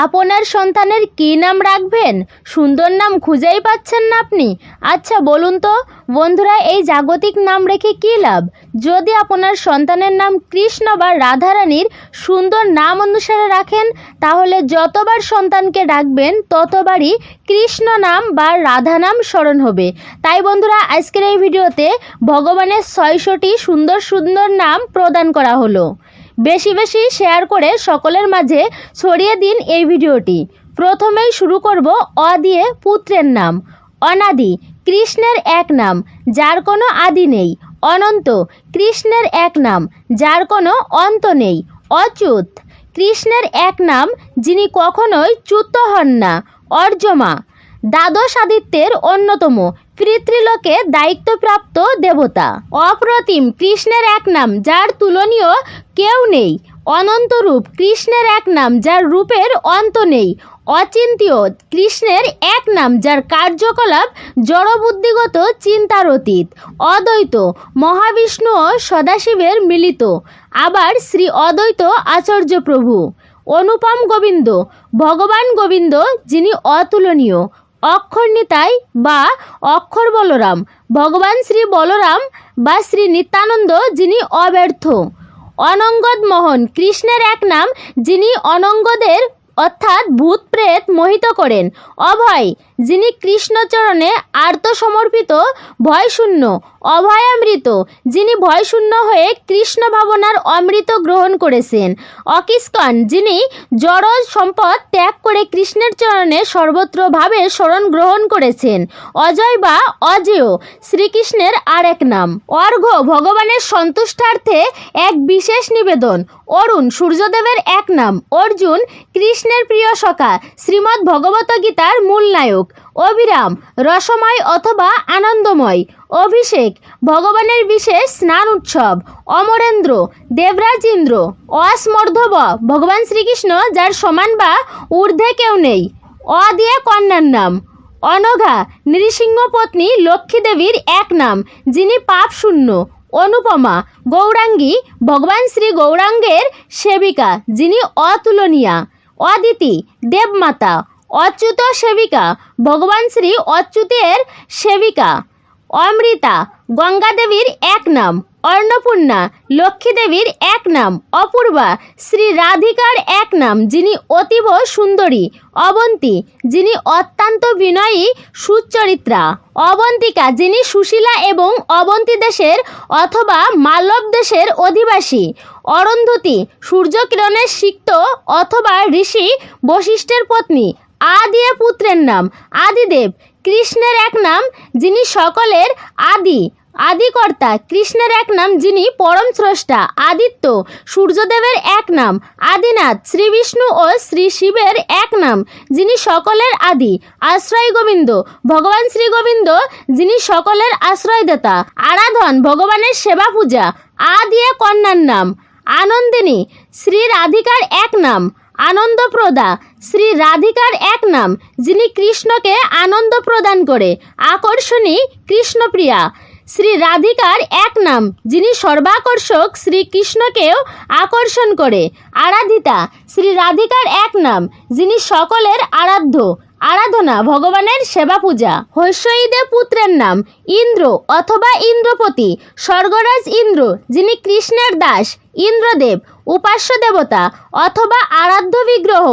আপনার সন্তানের কী নাম রাখবেন? সুন্দর নাম খুঁজেই পাচ্ছেন না আপনি। আচ্ছা বলুন তো বন্ধুরা, এই জাগতিক নাম রেখে কী লাভ? যদি আপনার সন্তানের নাম কৃষ্ণ বা রাধারানীর সুন্দর নাম অনুসারে রাখেন, তাহলে যতবার সন্তানকে ডাকবেন ততবারই কৃষ্ণ নাম বা রাধা নাম স্মরণ হবে। তাই বন্ধুরা, আজকের এই ভিডিওতে ভগবানের 600টি সুন্দর সুন্দর নাম প্রদান করা হলো। বেশি বেশি শেয়ার করে সকলের মাঝে ছড়িয়ে দিন এই ভিডিওটি। প্রথমেই শুরু করব অ দিয়ে পুত্রের নাম। অনাদি কৃষ্ণের এক নাম, যার কোনো আদি নেই। অনন্ত কৃষ্ণের এক নাম, যার কোনো অন্ত নেই। অচ্যুত কৃষ্ণের এক নাম, যিনি কখনোই চ্যুত হন না। অর্যমা দ্বাদশ আদিত্যের অন্যতম, পিতৃলোকে দায়িত্বপ্রাপ্ত দেবতা। অপ্রতিম কৃষ্ণের এক নাম, যার তুলনীয় কেউ নেই। অনন্তরূপ কৃষ্ণের এক নাম, যার রূপের অন্ত নেই। অচিন্ত্য কৃষ্ণের এক নাম, যার কার্যকলাপ জড়বুদ্ধিগত চিন্তার অতীত। অদ্বৈত মহাবিষ্ণু ও সদাশিবের মিলিত। আবার শ্রী অদ্বৈত আচার্য প্রভু। অনুপম গোবিন্দ ভগবান গোবিন্দ, যিনি অতুলনীয়। অক্ষর নিতাই বা অক্ষর বলরাম ভগবান শ্রী বলরাম বা শ্রী নিত্যানন্দ, যিনি অব্যর্থ। অনঙ্গদ মোহন কৃষ্ণের এক নাম, যিনি অনঙ্গদের অর্থাৎ ভূত প্রেত মোহিত করেন। অভয় যিনি কৃষ্ণচরণে আর্তসমর্পিত, ভয়শূন্য। অভয়ামৃত যিনি ভয়শূন্য হয়ে কৃষ্ণ ভাবনার অমৃত গ্রহণ করেছেন। অকিস্কন যিনি জড় সম্পদ ত্যাগ করে কৃষ্ণের চরণে সর্বত্রভাবে শরণ গ্রহণ করেছেন। অজয় বা অজেয় শ্রীকৃষ্ণের আর এক নাম। অর্ঘ্য ভগবানের সন্তুষ্টার্থে এক বিশেষ নিবেদন। অরুণ সূর্যদেবের এক নাম। অর্জুন কৃষ্ণের প্রিয় সখা, শ্রীমদ্ ভগবত গীতার মূল নায়ক। অবিরাম রসময় অথবা আনন্দময়। অভিষেক ভগবানের বিশেষ স্নান উৎসব। অমরেন্দ্র দেবরাজ ইন্দ্র। অসমর্ধব ভগবান শ্রীকৃষ্ণ, যার সমান বা ঊর্ধ্বে কেউ নেই। অ দিয়ে কন্যার নাম। অনঘা নৃসিংহ পত্নী লক্ষ্মী দেবীর এক নাম, যিনি পাপ শূন্য। অনুপমা গৌরাঙ্গী ভগবান শ্রী গৌরাঙ্গের সেবিকা, যিনি অতুলনীয়া। অদিতি দেবমাতা। অচ্যুত সেবিকা ভগবান শ্রী অচ্যুতের সেবিকা। অমৃতা গঙ্গা দেবীর এক নাম। অন্নপূর্ণা লক্ষ্মী দেবীর এক নাম। অপূর্বা শ্রী রাধিকার এক নাম, যিনি অতীব সুন্দরী। অবন্তী যিনি অত্যন্ত বিনয়ী সুচরিত্রা। অবন্তিকা যিনি সুশীলা এবং অবন্তী দেশের অথবা মালব দেশের অধিবাসী। অরুন্ধতী সূর্যকিরণের সিক্ত অথবা ঋষি বশিষ্ঠের পত্নী। আ দিয়ে পুত্রের নাম। আদিদেব কৃষ্ণের এক নাম, যিনি সকলের আদি আদিকর্তা। কৃষ্ণের এক নাম, যিনি পরম স্রষ্টা। আদিত্য সূর্যদেবের এক নাম। আদিনাথ শ্রী বিষ্ণু ও শ্রী শিবের এক নাম, যিনি সকলের আদি। আশ্রয় গোবিন্দ ভগবান শ্রী গোবিন্দ, যিনি সকলের আশ্রয়দাতা। আরাধন ভগবানের সেবা পূজা। আ দিয়ে কন্যার নাম। আনন্দিনী শ্রী রাধিকার এক নাম। আনন্দপ্রদা শ্রী রাধিকার এক নাম, যিনি কৃষ্ণকে আনন্দ প্রদান করে। আকর্ষণী কৃষ্ণপ্রিয়া শ্রী রাধিকার এক নাম, যিনি সর্বাকর্ষক শ্রীকৃষ্ণকেও আকর্ষণ করে। আরাধিতা শ্রী রাধিকার এক নাম, যিনি সকলের আরাধ্য। আরাধনা ভগবানের সেবা পূজা। হৈশ্বঈদে পুত্রের নাম। ইন্দ্র অথবা ইন্দ্রপতি স্বর্গরাজ ইন্দ্র, যিনি কৃষ্ণের দাস। ইন্দ্রদেব উপাস্য দেবতা অথবা আরাধ্য বিগ্রহ।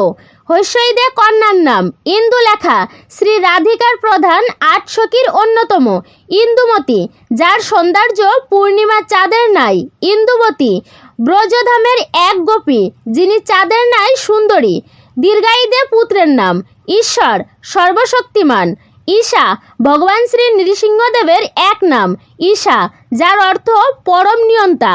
হৈশ্বঈদে কন্যার নাম। ইন্দুলেখা শ্রী রাধিকার প্রধান 8 সখীর অন্যতম। ইন্দুমতি যার সৌন্দর্য পূর্ণিমা চাঁদের ন্যায়। ইন্দুবতী ব্রজধামের এক গোপী, যিনি চাঁদের ন্যায় সুন্দরী। দীর্ঘায়ুদে পুত্রের নাম। ঈশ্বর সর্বশক্তিমান। ঈশা ভগবান শ্রী নৃসিংহদেবের এক নাম। ঈশা যার অর্থ পরম নিয়ন্তা।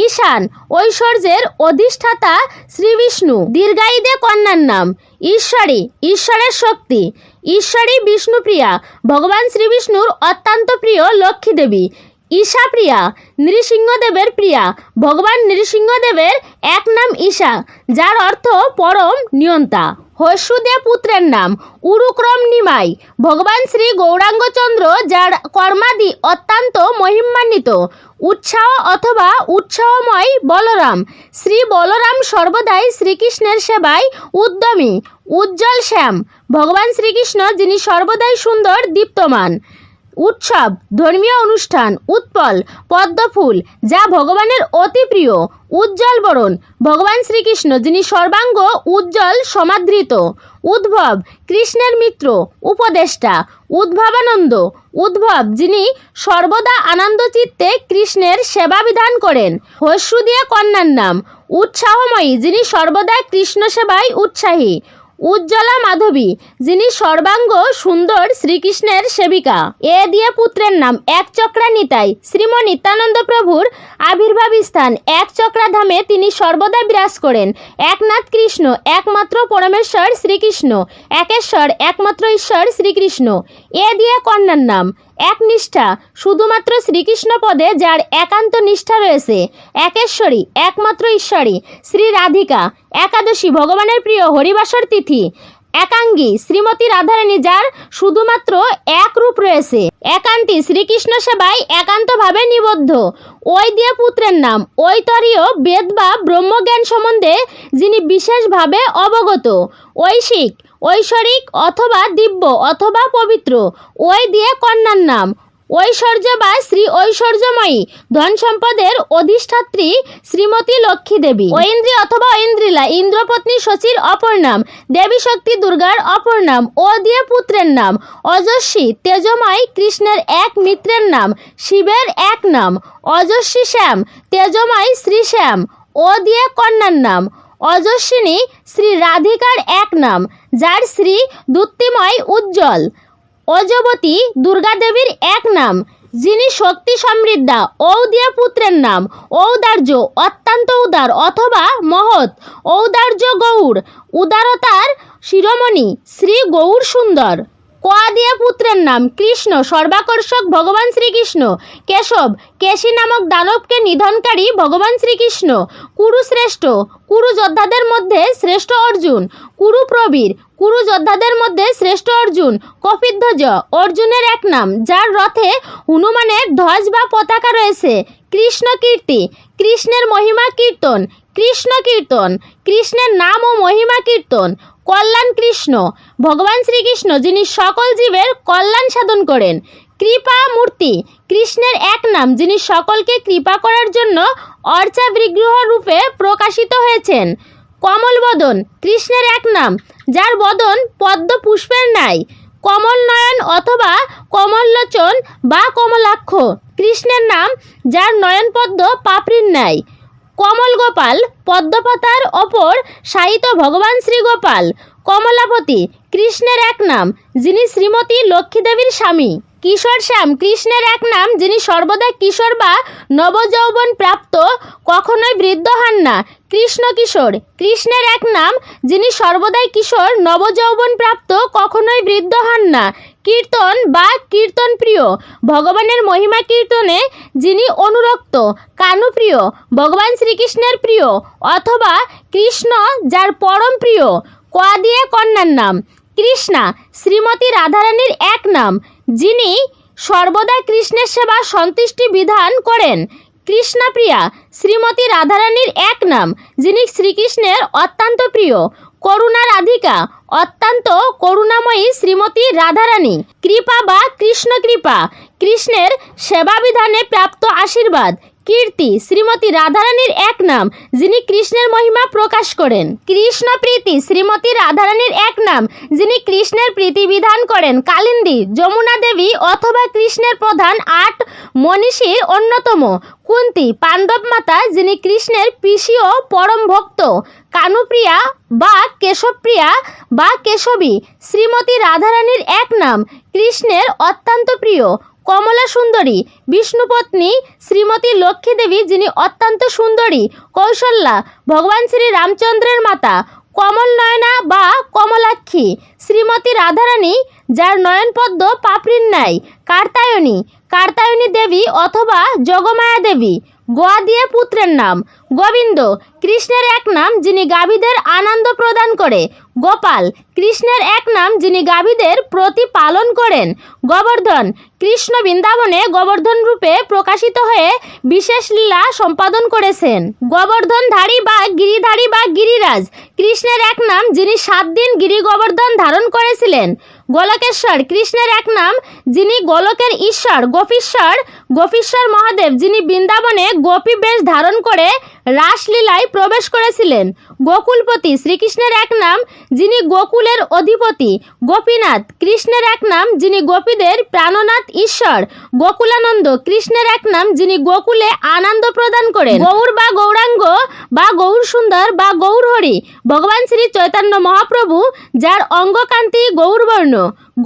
ঈশান ঐশ্বর্যের অধিষ্ঠাতা শ্রী বিষ্ণু। দীর্ঘায়ুদে কন্যার নাম। ঈশ্বরী ঈশ্বরের শক্তি। ঈশ্বরী বিষ্ণুপ্রিয়া ভগবান শ্রী বিষ্ণুর অত্যন্ত প্রিয় লক্ষ্মী দেবী। ঈশা প্রিয়া নৃসিংহদেবের প্রিয়া। ভগবান নৃসিংহদেবের এক নাম ঈশা, যার অর্থ পরম নিয়ন্তা। হস্যু দিয়ে পুত্রের নাম উরুক্রম নিমাই। ভগবান শ্রী গৌরাঙ্গচন্দ্র যার কর্মাদি অত্যন্ত মহিমান্বিত। উৎসাহ অথবা উৎসাহময় বলরাম। শ্রী বলরাম সর্বদাই শ্রীকৃষ্ণের সেবায় উদ্যমী। উজ্জ্বল শ্যাম। ভগবান শ্রীকৃষ্ণ যিনি সর্বদাই সুন্দর দীপ্তমান। উৎসব ধর্মীয় অনুষ্ঠান উৎপল পদ্মফুল যা ভগবানের অতি প্রিয়। উজ্জ্বল বরণ। ভগবান শ্রীকৃষ্ণ যিনি সর্বাঙ্গ উজ্জ্বল সমাদৃত। উদ্ভব কৃষ্ণের মিত্র উপদেষ্টা। উদ্ভবানন্দ। উদ্ভব যিনি সর্বদা আনন্দ চিত্তে কৃষ্ণের সেবা বিধান করেন। হস্যু দিয়ে কন্যার নাম উৎসাহময়ী যিনি সর্বদা কৃষ্ণ সেবায় উৎসাহী। উজ্জ্বলা মাধবী যিনি সর্বাঙ্গ সুন্দর শ্রীকৃষ্ণের সেবিকা। এ দিয়ে পুত্রের নাম একচক্রা নিতাই। শ্রীম নিত্যানন্দ প্রভুর আবির্ভাব স্থান একচক্রা ধামে তিনি সর্বদা বিরাজ করেন। একনাথ কৃষ্ণ একমাত্র পরমেশ্বর শ্রীকৃষ্ণ। একেশ্বর একমাত্র ঈশ্বর শ্রীকৃষ্ণ। এ দিয়ে কন্যার নাম একনিষ্ঠা শুধুমাত্র শ্রীকৃষ্ণ পদে যার একান্ত নিষ্ঠা রয়েছে। একেশ্বরী একমাত্র ঈশ্বরী শ্রী রাধিকা। একাদশী ভগবানের প্রিয় হরিবাসর তিথি। একাঙ্গী শ্রীমতী রাধারানী যার শুধুমাত্র এক রূপ রয়েছে। একান্তী শ্রীকৃষ্ণ সেবায় একান্তভাবে নিবদ্ধ। ওই দিয়ে পুত্রের নাম ঐতরীয় বেদ বা ব্রহ্মজ্ঞান সম্বন্ধে যিনি বিশেষভাবে অবগত। ঐশিক ঐশ্বরিক অথবা দিব্য অথবা পবিত্র। ওই দিয়ে কন্যার নাম ঐশ্বর্য বা শ্রী ঐশ্বর্যময়ী ধন সম্পদের অধিষ্ঠাত্রী শ্রীমতী লক্ষ্মী দেবী। ঐন্দ্রী অথবা ঐন্দ্রিলা ইন্দ্রপত্নী শচীর অপর নাম। দেবী শক্তি দুর্গার অপর নাম। ও দিয়ে পুত্রের নাম অজস্বী তেজময় কৃষ্ণের এক মিত্রের নাম। শিবের এক নাম অজস্বী শ্যাম তেজময় শ্রী শ্যাম। ও দিয়ে কন্যার নাম অজস্বিনী শ্রী রাধিকার এক নাম যার শ্রী দ্যুতিময় উজ্জ্বল। অজবতী দুর্গা দেবীর এক নাম যিনি শক্তি সমৃদ্ধা। ঔ দিয়ে পুত্রের নাম ঔদার্য অত্যন্ত উদার অথবা মহৎ। ঔদার্য গৌর উদারতার শিরোমণি শ্রী গৌর সুন্দর। ক দিয়ে পুত্রের নাম কৃষ্ণ সর্বাকর্ষক ভগবান শ্রীকৃষ্ণ। কেশব কেশী নামক দানবকে নিধনকারী ভগবান শ্রীকৃষ্ণ। কুরুশ্রেষ্ঠ কুরু যোদ্ধাদের মধ্যে শ্রেষ্ঠ অর্জুন। কুরু প্রবীর কুরু যোদ্ধাদের মধ্যে শ্রেষ্ঠ অর্জুন। কপিধ্বজ অর্জুনের এক নাম যার রথে হনুমানের ধ্বজ বা পতাকা রয়েছে। কৃষ্ণ কীর্তি কৃষ্ণের মহিমা কীর্তন। কৃষ্ণ কীর্তন কৃষ্ণের নাম ও মহিমা কীর্তন। কল্যাণ কৃষ্ণ ভগবান শ্রীকৃষ্ণ যিনি সকল জীবের কল্যাণ সাধন করেন। কৃপা মূর্তি কৃষ্ণের এক নাম যিনি সকলকে কৃপা করার জন্য অর্চা বিগ্রহ রূপে প্রকাশিত হয়েছেন। কমল বদন কৃষ্ণের এক নাম যার বদন পদ্ম পুষ্পের ন্যায়। কমল নয়ন অথবা কমললোচন বা কমলাক্ষ কৃষ্ণের নাম যার নয়ন পদ্ম পাপড়ির ন্যায়। কমল গোপাল পদ্মপাতার ওপর শায়িত ভগবান শ্রীগোপাল। কমলাপতি কৃষ্ণের এক নাম যিনি শ্রীমতী লক্ষ্মীদেবীর স্বামী। কিশোর শ্যাম কৃষ্ণের এক নাম যিনি সর্বদা কিশোর বা নবযৌবন প্রাপ্ত কখনোই বৃদ্ধ হন না। কৃষ্ণ কিশোর কৃষ্ণের এক নাম যিনি সর্বদাই কিশোর নবযৌবন প্রাপ্ত কখনোই বৃদ্ধ হন না। কীর্তন বা কীর্তন প্রিয় ভগবানের মহিমা কীর্তনে যিনি অনুরক্ত। কানুপ্রিয় ভগবান শ্রীকৃষ্ণের প্রিয় অথবা কৃষ্ণ যার পরম প্রিয়। ক দিয়ে কন্যার নাম কৃষ্ণা শ্রীমতী রাধারানীর এক নাম যিনি সর্বদা কৃষ্ণের সেবা সন্তুষ্টি বিধান করেন। কৃষ্ণাপ্রিয়া শ্রীমতী রাধারানীর এক নাম যিনি শ্রীকৃষ্ণের অত্যন্ত প্রিয়। করুণা রাধিকা অত্যন্ত করুণাময়ী শ্রীমতী রাধারানী। কৃপা বা কৃষ্ণ কৃপা কৃষ্ণের সেবা বিধানে প্রাপ্ত আশীর্বাদ। কীর্তি শ্রীমতী রাধারানীর এক নাম যিনি কৃষ্ণের মহিমা প্রকাশ করেন। কৃষ্ণ প্রীতি শ্রীমতী রাধারানীর এক নাম যিনি কৃষ্ণের প্রীতি বিধান করেন। কালিন্দী যমুনা দেবী অথবা কৃষ্ণের প্রধান 8 মনীষীর অন্যতম। কুন্তী পাণ্ডব মাতা যিনি কৃষ্ণের পিসি ও পরম ভক্ত। কানুপ্রিয়া বা কেশবপ্রিয়া বা কেশবী শ্রীমতী রাধারানীর এক নাম কৃষ্ণের অত্যন্ত প্রিয়। কমলা সুন্দরী বিষ্ণুপত্নী শ্রীমতী লক্ষ্মী দেবী যিনি অত্যন্ত সুন্দরী। কৌশল্যা ভগবান শ্রী রামচন্দ্রের মাতা। কমল নয়না বা কমলাক্ষী শ্রীমতী রাধারানী যার নয়নপদ্ম পাপড়ির ন্যায়। কার্তায়নী কার্তায়নী দেবী অথবা যোগমায়া দেবী। গ দিয়ে পুত্রের নাম গোবিন্দ, কৃষ্ণের এক নাম যিনি গাভীদের আনন্দ প্রদান করে। গোপাল, কৃষ্ণের এক নাম যিনি গাভীদের প্রতিপালন করেন। গোবর্ধন, কৃষ্ণ বৃন্দাবনে গোবর্ধন রূপে প্রকাশিত হয়ে বিশেষ লীলা সম্পাদন করেছেন। গোবর্ধনধারী বা গিরিধারী বা গিরিরাজ, কৃষ্ণের এক নাম যিনি 7 দিন গিরি গোবর্ধন ধারণ করেছিলেন। গোলকেশ্বর, কৃষ্ণের এক নাম যিনি গোলকের ঈশ্বর। গোপীশ্বর, গোপীশ্বর মহাদেব যিনি বৃন্দাবনে গোপী বেশ ধারণ করে রাসলীলায় প্রবেশ করেছিলেন। গোকুলপতি, শ্রীকৃষ্ণের এক নাম যিনি গোকুলের অধিপতি। গোপীনাথ, কৃষ্ণের এক নাম যিনি গোপীদের প্রাণনাথ ঈশ্বর। গোকুলানন্দ, কৃষ্ণের এক নাম যিনি গোকুলে আনন্দ প্রদান করেন। গৌর বা গৌরাঙ্গ বা গৌর সুন্দর বা গৌর হরি, ভগবান শ্রী চৈতন্য মহাপ্রভু যার অঙ্গকান্তি গৌরবর্ণ।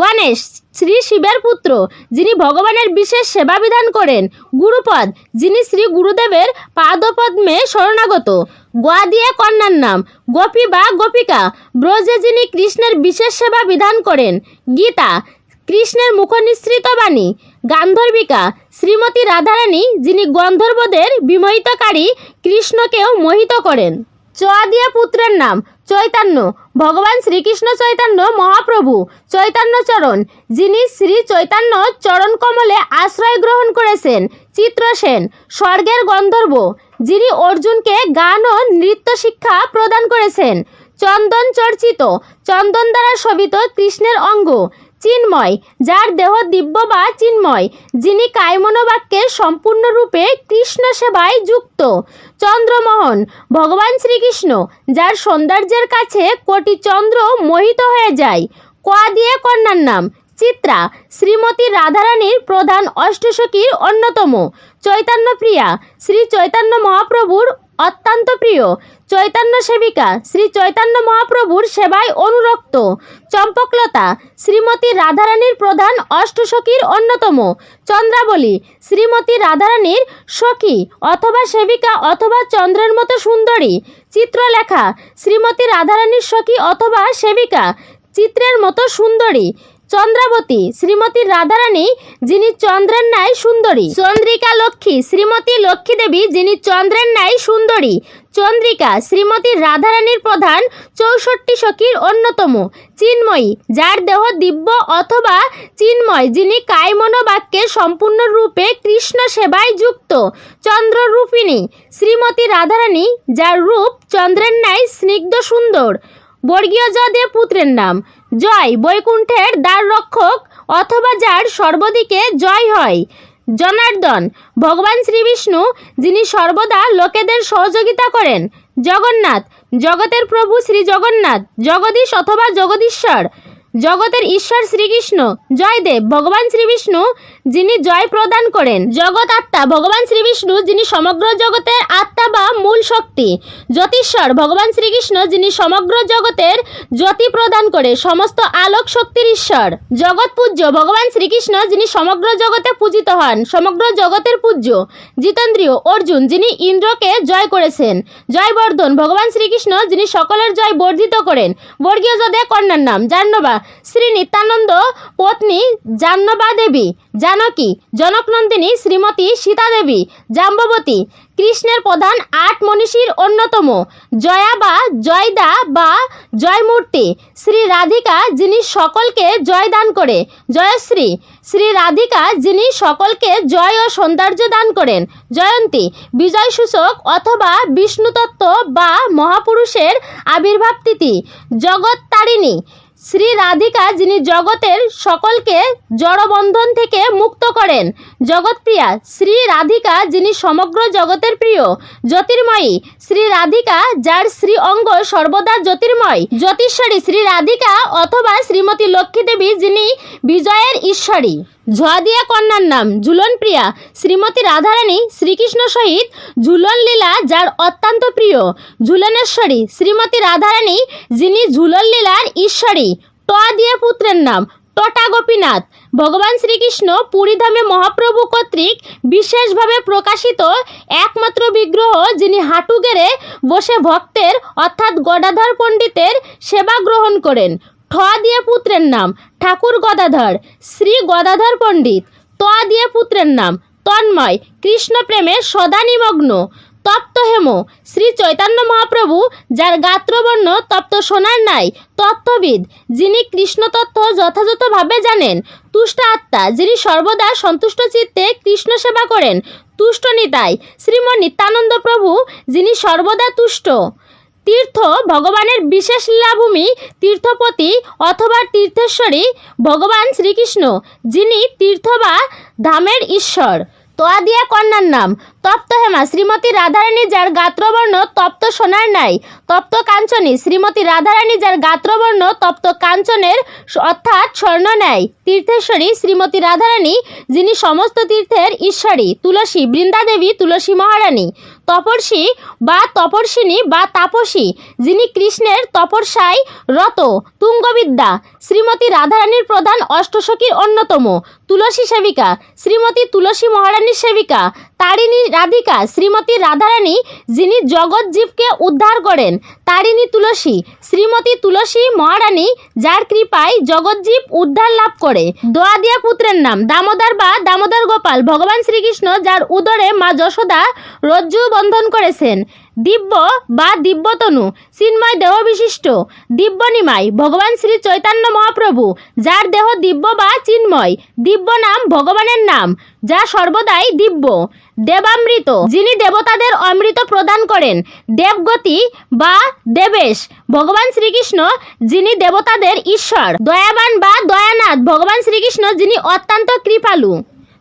গণেশ, শ্রী শিবের পুত্র যিনি ভগবানের বিশেষ সেবা বিধান করেন। গুরুপদ, যিনি শ্রী গুরুদেবের পাদপদ্মে শরণাগত। গ দিয়ে কন্যার নাম গোপী বা গোপিকা, ব্রজে যিনি কৃষ্ণের বিশেষ সেবা বিধান করেন। গীতা, কৃষ্ণের মুখনিসৃত বাণী। গান্ধর্বিকা, শ্রীমতী রাধারানী যিনি গন্ধর্বদের বিমোহিতকারী কৃষ্ণকেও মোহিত করেন। চ দিয়ে পুত্রের নাম চৈতন্য, ভগবান শ্রীকৃষ্ণ চৈতন্য মহাপ্রভু চৈতন্যচরণ যিনি শ্রী চৈতন্য চরণ কমলে আশ্রয় গ্রহণ করেছেন। চিত্রসেন, স্বর্গের গন্ধর্ব যিনি অর্জুনকে গান ও নৃত্য শিক্ষা প্রদান করেছেন। চন্দন চর্চিত, চন্দন দ্বারা শোভিত কৃষ্ণের অঙ্গ। চিন্ময়, যার দেহ দিব্য বা চিন্ময় যিনি কায়মনোবাক্যে সম্পূর্ণরূপে কৃষ্ণ সেবায় যুক্ত। চন্দ্রমোহন, ভগবান শ্রীকৃষ্ণ যার সৌন্দর্যের কাছে কোটি চন্দ্র মোহিত হয়ে যায়। ক দিয়ে কন্যার নাম চিত্রা, শ্রীমতী রাধারানীর প্রধান অষ্টসখীর অন্যতম। চৈতন্যপ্রিয়া, শ্রী চৈতন্য মহাপ্রভুর অত্যন্ত প্রিয়। চৈতন্য সেবিকা, শ্রী চৈতন্য মহাপ্রভুর সেবায় অনুরক্ত। চম্পকলতা, শ্রীমতী রাধারানীর প্রধান অষ্টসখীর অন্যতম। চন্দ্রাবলী, শ্রীমতী রাধারানীর সখী অথবা সেবিকা অথবা চন্দ্রের মতো সুন্দরী। চিত্রলেখা, শ্রীমতী রাধারানীর সখী অথবা সেবিকা চিত্রের মতো সুন্দরী। চন্দ্রাবতী, শ্রীমতী রাধারানী যিনি চন্দ্রের ন্যায় সুন্দরী। চন্দ্রিকা লক্ষ্মী, শ্রীমতী লক্ষ্মী দেবী যিনি চন্দ্রের ন্যায় সুন্দরী। চন্দ্রিকা, শ্রীমতী রাধারানীর প্রধান 64 সখীর অন্যতম। চিন্ময়ী, যার দেহ দিব্য অথবা চিন্ময় যিনি কায়মনোবাক্যে সম্পূর্ণরূপে কৃষ্ণ সেবায় যুক্ত। চন্দ্ররূপিণী, শ্রীমতী রাধারানী যার রূপ চন্দ্রের ন্যায় স্নিগ্ধ সুন্দর। বর্গীয় জ দিয়ে পুত্রের নাম জয়, বৈকুণ্ঠের দ্বার রক্ষক অথবা যার সর্বদিকে জয় হয়। জনার্দন, ভগবান শ্রীবিষ্ণু যিনি সর্বদা লোকেদের সহযোগিতা করেন। জগন্নাথ, জগতের প্রভু শ্রী জগন্নাথ, জগদীশ অথবা জগদীশ্বর জগতের ঈশ্বর শ্রীকৃষ্ণ। জয়দেব, ভগবান শ্রীবিষ্ণু যিনি জয় প্রদান করেন। জগৎ আত্মা, ভগবান শ্রীবিষ্ণু যিনি সমগ্র জগতের আত্মা বা মূল শক্তি। জ্যোতিশ্বর, ভগবান শ্রীকৃষ্ণ যিনি সমগ্র জগতের জ্যোতি প্রদান করে সমস্ত আলোক শক্তির ঈশ্বর। জগৎ পূজ্য, ভগবান শ্রীকৃষ্ণ যিনি সমগ্র জগতে পূজিত হন, সমগ্র জগতের পূজ্য। জিতেন্দ্রীয়, অর্জুন যিনি ইন্দ্রকে জয় করেছেন। জয়বর্ধন, ভগবান শ্রীকৃষ্ণ যিনি সকলের জয় বর্ধিত করেন। বর্গীয় জ দিয়ে কন্যার নাম জাহ্নবা, শ্রী নিত্যানন্দ পত্নী জাহ্নবা দেবী। জানকী, জনকনন্দিনী শ্রীমতী সীতা দেবী। জাম্ববতী, কৃষ্ণের প্রধান 8 মনীষীর অন্যতম। জয়া বা জয়দা বা জয়মূর্তি, শ্রী রাধিকা যিনি সকলকে জয় দান করে। জয়শ্রী, শ্রী রাধিকা যিনি সকলকে জয় ও সৌন্দর্য দান করেন। জয়ন্তী, বিজয় সূচক অথবা বিষ্ণুতত্ত্ব বা মহাপুরুষের আবির্ভাব তিথি। জগত্তারিণী, শ্রী রাধিকা যিনি জগতের সকলকে জড়বন্ধন থেকে মুক্ত করেন। জগৎপ্রিয়া, শ্রী রাধিকা যিনি সমগ্র জগতের প্রিয়। জ্যোতির্ময়ী, শ্রী রাধিকা যার শ্রী অঙ্গ সর্বদা জ্যোতির্ময়। জ্যোতিশ্বরী, শ্রী রাধিকা অথবা শ্রীমতী লক্ষ্মী দেবী যিনি বিজয়ের ঈশ্বরী। ঝ দিয়ে কন্যার নাম ঝুলন প্রিয়া, শ্রীমতী রাধারানী শ্রীকৃষ্ণ সহিত ঝুলন লীলা যার অত্যন্ত প্রিয়। ঝুলনেশ্বরী, শ্রীমতী রাধারানী যিনি ঝুলন লীলার ঈশ্বরী। ট দিয়ে পুত্রের নাম টটা গোপীনাথ, ভগবান শ্রীকৃষ্ণ পুরীধামে মহাপ্রভু কর্তৃক বিশেষভাবে প্রকাশিত একমাত্র বিগ্রহ যিনি হাঁটু গেড়ে বসে ভক্তের অর্থাৎ গদাধর পণ্ডিতের সেবা গ্রহণ করেন। ঠ দিয়ে পুত্রের নাম ঠাকুর গদাধর, শ্রী গদাধর পণ্ডিত। ত দিয়ে পুত্রের নাম তন্ময়, কৃষ্ণ প্রেমে সদা নিমগ্ন। তপ্ত হেম, শ্রী চৈতন্য মহাপ্রভু, যার গাত্রবর্ণ তপ্ত সোনার ন্যায়। তত্ত্ববিদ, যিনি কৃষ্ণ তত্ত্ব যথাযথভাবে জানেন। তুষ্ট আত্মা, যিনি সর্বদা সন্তুষ্ট চিত্তে কৃষ্ণ সেবা করেন। তুষ্ট নিতাই, শ্রীম নিত্যানন্দ প্রভু, যিনি সর্বদা তুষ্ট। তীর্থ, ভগবানের বিশেষ লীলাভূমি। তীর্থপতি অথবা তীর্থেশ্বরী, ভগবান শ্রীকৃষ্ণ, যিনি তীর্থ বা ধামের ঈশ্বর। তোয়া দিয়া কন্যার নাম তপ্ত হেমা, শ্রীমতী রাধারানী, যার গাত্রবর্ণ তপ্ত সোনার ন্যায়। তপ্ত কাঞ্চনী, শ্রীমতী রাধারানী, যার গাত্রবর্ণ তপ্ত কাঞ্চনের অর্থাৎ স্বর্ণ ন্যায়। তীর্থেশ্বরী, শ্রীমতী রাধারানী, যিনি সমস্ত তীর্থের ঈশ্বরী। তুলসী, বৃন্দাদেবী, তুলসী মহারানী। তপস্বী বা তপস্বিনী বা তাপসী, যিনি কৃষ্ণের তপস্যায় রত। তুঙ্গবিদ্যা, শ্রীমতী রাধারানীর প্রধান অষ্টসখীর অন্যতম। তুলসী সেবিকা, শ্রীমতী তুলসী মহারানীর সেবিকা। তারিণী রাধিকা, শ্রীমতী রাধারানী, যিনি জগৎ জীবকে উদ্ধার করেন। তারিণী তুলসী, শ্রীমতী তুলসী মহারানী, যার কৃপায় জগৎজীব উদ্ধার লাভ করে। দোয়া দিয়া পুত্রের নাম দামোদর বা দামোদর গোপাল, ভগবান শ্রীকৃষ্ণ, যার উদরে মা যশোদা রজ্জু বন্ধন করেছেন। দিব্য বা দিব্যতনু, চিন্ময় দেহ বিশিষ্ট। দিব্য নিমাই, ভগবান শ্রী চৈতন্য মহাপ্রভু, যার দেহ দিব্য বা চিন্ময়। দিব্য নাম ভগবানের নাম, যা সর্বদাই দিব্য। দেবামৃত, যিনি দেবতাদের অমৃত প্রদান করেন। দেবগতি বা দেবেশ, ভগবান শ্রীকৃষ্ণ, যিনি দেবতাদের ঈশ্বর। দয়াবান বা দয়ানাথ, ভগবান শ্রীকৃষ্ণ, যিনি অত্যন্ত কৃপালু।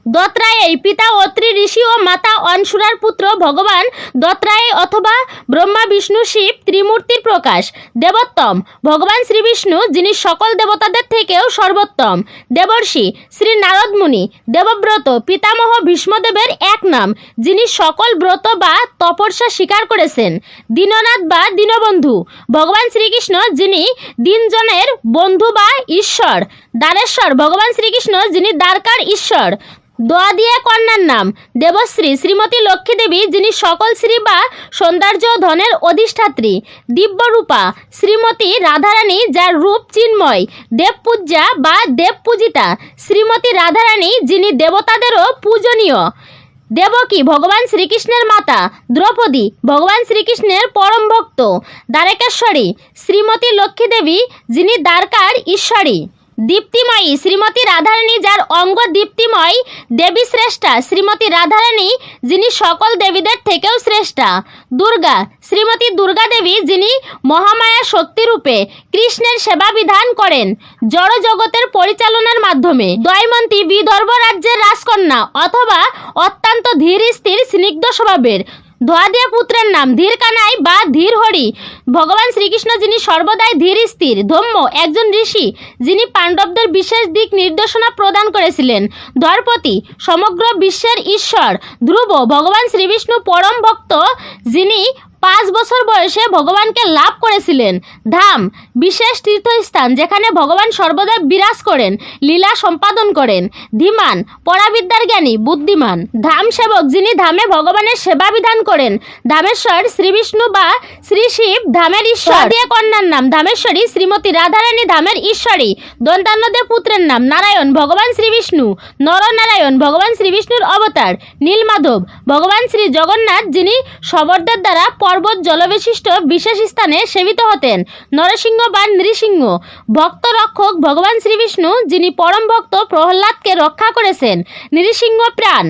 দত্রায়েয়, পিতা অত্রি ঋষি ও মাতা অনসুরার পুত্র ভগবান দত্রায়েয় অথবা ব্রহ্মা বিষ্ণু শিব ত্রিমূর্তির প্রকাশ। দেবোত্তম, ভগবান শ্রীবিষ্ণু, যিনি সকল দেবতাদের থেকেও সর্বোত্তম। দেবর্ষি, শ্রী নারদ মুনি। দেবব্রত, পিতামহ ভীষ্মদেবের এক নাম, যিনি সকল ব্রত বা তপস্যা স্বীকার করেছেন। দীননাথ বা দীনবন্ধু, ভগবান শ্রীকৃষ্ণ, যিনি দীনজনের বন্ধু বা ঈশ্বর। দ্বারেশ্বর, ভগবান শ্রীকৃষ্ণ, যিনি দ্বারকার ঈশ্বর। দোয়া দিয়া কন্যার নাম দেবশ্রী, শ্রীমতী লক্ষ্মী দেবী, যিনি সকল শ্রী বা সৌন্দর্য ও ধনের অধিষ্ঠাত্রী। দিব্যরূপা, শ্রীমতী রাধারানী, যার রূপ চিন্ময়। দেবপূজ্যা বা দেবপূজিতা, শ্রীমতী রাধারানী, যিনি দেবতাদেরও পূজনীয়। দেবকী, ভগবান শ্রীকৃষ্ণের মাতা। দ্রৌপদী, ভগবান শ্রীকৃষ্ণের পরম ভক্ত। দ্বারকেশ্বরী, শ্রীমতী লক্ষ্মী দেবী, যিনি দ্বারকার ঈশ্বরী। দীপ্তিময়ী, শ্রীমতী রাধারানী, যার অঙ্গ দীপ্তিময়। দেবী শ্রেষ্ঠা, শ্রীমতী রাধারানী, যিনি সকল দেবীদের থেকেও শ্রেষ্ঠা। দুর্গা, শ্রীমতী দুর্গা দেবী, যিনি মহামায়া শক্তিরূপে কৃষ্ণের সেবা বিধান করেন জড় জগতের পরিচালনার মাধ্যমে। দয়মন্তী, বিদর্ভ রাজ্যের রাজকন্যা অথবা অত্যন্ত ধীর স্থির স্নিগ্ধ স্বভাবের। ধোয়া দিয়া পুত্রের নাম ধীর কানাই বা ধীর হরি, ভগবান শ্রীকৃষ্ণ, যিনি সর্বদাই ধীর স্থির। ধম্ম, একজন ঋষি, যিনি পাণ্ডবদের বিশেষ দিক নির্দেশনা প্রদান করেছিলেন। ধরপতি, সমগ্র বিশ্বের ঈশ্বর। ধ্রুব, ভগবান শ্রীবিষ্ণু পরম ভক্ত, যিনি 5 বছর বয়সে ভগবানকে লাভ করেছিলেন। ধাম, বিশেষ তীর্থস্থান, যেখানে ভগবান সর্বদা বিরাজ করেন, লীলা সম্পাদন করেন। ধীমান, পরাবিদ্যার জ্ঞানী, বুদ্ধিমান। ধাম সেবক, যিনি ধামে ভগবানের সেবা বিধান করেন। ধামেশ্বর, শ্রীবিষ্ণু বা শ্রী শিব ধামের ঈশ্বর। দিয়ে কন্যার নাম ধামেশ্বরী, শ্রীমতী রাধারানী, ধামের ঈশ্বরী। দন্তান্নদে পুত্রের নাম নারায়ণ, ভগবান শ্রীবিষ্ণু। নরনারায়ণ, ভগবান শ্রীবিষ্ণুর অবতার। নীলমাধব, ভগবান শ্রী জগন্নাথ, যিনি শবরদের দ্বারা পর্বত জলবিশিষ্ট বিশেষ স্থানে সেবিত হতেন। নরসিংহ বা নৃসিংহ, ভক্ত রক্ষক, ভগবান শ্রীবিষ্ণু, যিনি পরম ভক্ত প্রহ্লাদকে রক্ষা করেছেন। নৃসিংহ প্রাণ,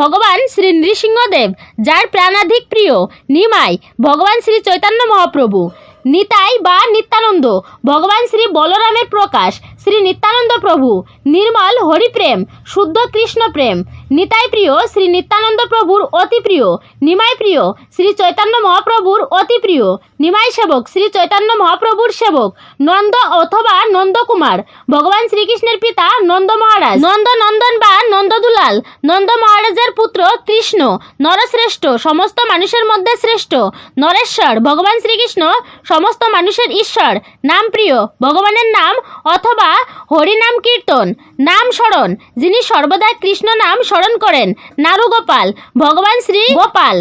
ভগবান শ্রী নৃসিংহদেব, যার প্রাণাধিক প্রিয়। নিমাই, ভগবান শ্রী চৈতন্য মহাপ্রভু। নিতাই বা নিত্যানন্দ, ভগবান শ্রী বলরামের প্রকাশ, শ্রী নিত্যানন্দ প্রভু। নির্মল হরিপ্রেম, শুদ্ধ কৃষ্ণ প্রেম। নিতাই প্রিয়, শ্রী নিত্যানন্দ প্রভুর অতি প্রিয়। নিমাই প্রিয়, শ্রী চৈতন্য মহাপ্রভুর অতি প্রিয়। নিমাই সেবক, শ্রী চৈতন্য মহাপ্রভুর সেবক। নন্দ অথবা নন্দকুমার, ভগবান শ্রীকৃষ্ণের পিতা নন্দ মহারাজ। নন্দ নন্দন বা নন্দদুলাল, নন্দ মহারাজের পুত্র কৃষ্ণ। নরশ্রেষ্ঠ, সমস্ত মানুষের মধ্যে শ্রেষ্ঠ। নরেশ্বর, ভগবান শ্রীকৃষ্ণ, সমস্ত মানুষের ঈশ্বর। নাম প্রিয়, ভগবানের নাম অথবা হরিনাম কীর্তন। নাম স্মরণ, যিনি সর্বদা কৃষ্ণ নাম স্মরণ করেন। নারুগোপাল, ভগবান শ্রী গোপাল।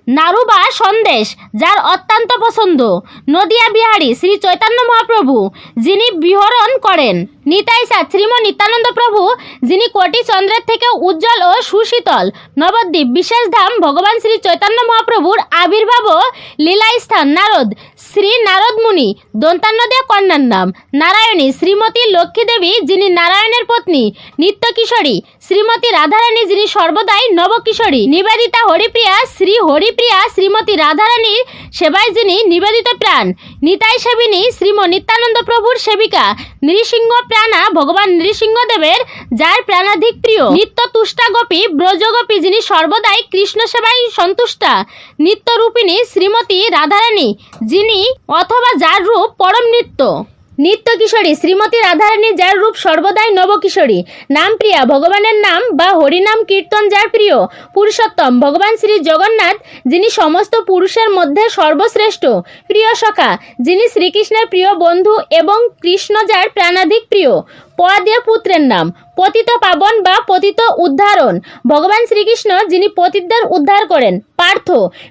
নাড়ু বা সন্দেশ যার অত্যন্ত পছন্দ। নদিয়া বিহারী শ্রী চৈতন্য মহাপ্রভু যিনি বিহরণ করেন। নিতাই চাঁদ শ্রীম নিত্যানন্দ প্রভু যিনি কোটি চন্দ্রের থেকে উজ্জ্বল ও সুশীতল। নবদ্বীপ বিশেষ ধাম ভগবান শ্রী চৈতন্য মহাপ্রভুর আবির্ভাব ও লীলাস্থান। নারদ শ্রী নারদ মুনি দন্তান্ন দিয়ে কন্যার নাম। নারায়ণী শ্রীমতী লক্ষ্মী দেবী যিনি নারায়ণের পত্নী। নিত্য কিশোরী শ্রীমতী রাধারানী যিনি সর্বদাই নবকিশোরী। নিবেদিতা হরিপ্রিয়া শ্রী হরিপ্রিয়া শ্রীমতী রাধারানীর সেবায় যিনি নিবেদিত প্রাণ। নিতাই সেবিনী শ্রীম নিত্যানন্দ প্রভুর সেবিকা। নৃসিংহ প্রাণা ভগবান নৃসিংহদেবের যার প্রাণাধিক প্রিয়। নিত্য তুষ্টা গোপী ব্রজগোপী যিনি সর্বদাই কৃষ্ণ সেবায় সন্তুষ্টা। নিত্যরূপিণী শ্রীমতী রাধারানী যিনি অথবা যার রূপ পরম নিত্য। নিত্য কিশোরী শ্রীমতী রাধারানী যার রূপ সর্বদাই নবকিশোরী। নাম প্রিয়া ভগবানের নাম বা হরিনাম কীর্তন যার প্রিয়। পুরুষোত্তম ভগবান শ্রী জগন্নাথ যিনি সমস্ত পুরুষের মধ্যে সর্বশ্রেষ্ঠ। প্রিয় সখা যিনি শ্রীকৃষ্ণের প্রিয় বন্ধু এবং কৃষ্ণ যার প্রাণাধিক প্রিয়। পদীয় পুত্রের নাম পতিত পাবন বা পতিত উদ্ধারণ ভগবান শ্রীকৃষ্ণ যিনি পতিতদের উদ্ধার করেন। পার্থ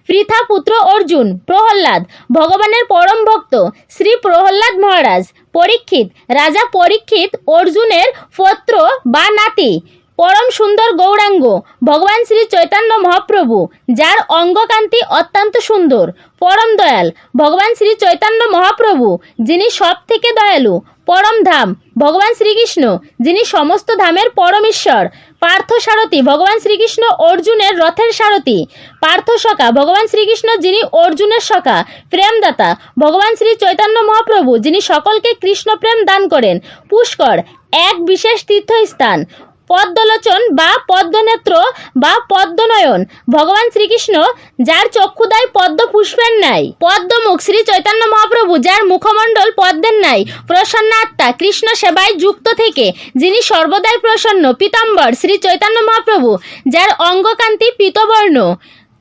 পৃথা পুত্র অর্জুন। প্রহ্লাদ ভগবানের পরম ভক্ত শ্রী প্রহ্লাদ মহারাজ। পরীক্ষিত রাজা পরীক্ষিত অর্জুনের পুত্র বা নাতি। পরম সুন্দর গৌরাঙ্গ ভগবান শ্রী চৈতন্য মহাপ্রভু যার অঙ্গকান্তি অত্যন্ত সুন্দর। পরম দয়াল ভগবান শ্রী চৈতন্য মহাপ্রভু যিনি সব থেকে দয়ালু। পরম ধাম ভগবান শ্রীকৃষ্ণ যিনি সমস্ত ধামের পরম ঈশ্বর। পার্থ সারথী ভগবান শ্রীকৃষ্ণ অর্জুনের রথের সারথী। পার্থ সখা ভগবান শ্রীকৃষ্ণ যিনি অর্জুনের সখা। প্রেমদাতা ভগবান শ্রী চৈতন্য মহাপ্রভু যিনি সকলকে কৃষ্ণ প্রেম দান করেন। পুষ্কর এক বিশেষ তীর্থস্থান। পদ্মলোচন বা পদ্মনেত্র বা পদ্মনয়ন ভগবান শ্রীকৃষ্ণ যার চক্ষুদায় পদ্ম পুষ্পের ন্যায়। পদ্মমুখ শ্রী চৈতন্য মহাপ্রভু যার মুখমণ্ডল পদ্মের ন্যায়। প্রসন্ন আত্মা কৃষ্ণ সেবায় যুক্ত থেকে যিনি সর্বদাই প্রসন্ন। পীতাম্বর শ্রী চৈতন্য মহাপ্রভু যার অঙ্গকান্তি পীতবর্ণ।